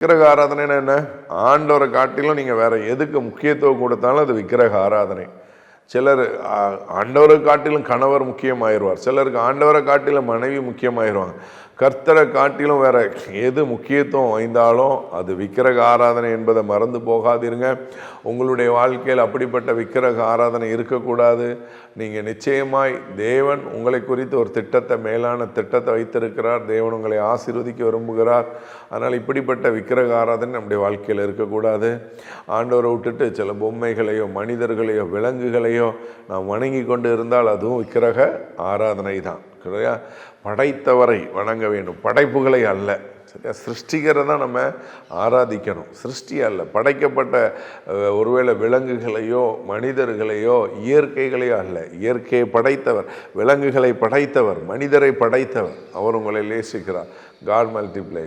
விக்கிரக ஆராதனைன்னா என்ன? ஆண்டவரை காட்டிலும் நீங்கள் வேற எதுக்கு முக்கியத்துவம் கொடுத்தாலும் அது விக்கிரக ஆராதனை. சிலர் ஆண்டவரை காட்டிலும் கணவர் முக்கியமாயிருவார், சிலருக்கு ஆண்டவரை காட்டிலும் மனைவி முக்கியமாயிருவாங்க. கர்த்தரை காட்டிலும் வேற எது முக்கியத்துவம் வாய்ந்தாலும் அது விக்கிரக ஆராதனை என்பதை மறந்து போகாதீருங்க. உங்களுடைய வாழ்க்கையில் அப்படிப்பட்ட விக்கிரக ஆராதனை இருக்கக்கூடாது. நீங்கள் நிச்சயமாய் தேவன் உங்களை குறித்து ஒரு திட்டத்தை, மேலான திட்டத்தை வைத்திருக்கிறார். தேவன் உங்களை ஆசீர்வதிக்க விரும்புகிறார். அதனால் இப்படிப்பட்ட விக்கிரக ஆராதனை நம்முடைய வாழ்க்கையில் இருக்கக்கூடாது. ஆண்டவரை விட்டுட்டு சில பொம்மைகளையோ மனிதர்களையோ விலங்குகளையோ நாம் வணங்கி கொண்டு இருந்தால் அதுவும் விக்கிரக ஆராதனை தான். சரியா? படைத்தவரை வணங்க வேண்டும், படைப்புகளை அல்ல. சரியா? சிருஷ்டிகரை தான் நம்ம ஆராதிக்கணும், சிருஷ்டி அல்ல. படைக்கப்பட்ட ஒருவேளை விலங்குகளையோ மனிதர்களையோ இயற்கைகளையோ அல்ல. இயற்கையை படைத்தவர், விலங்குகளை படைத்தவர், மனிதரை படைத்தவர், அவர் உங்களை நேசிக்கிறார். God multiply.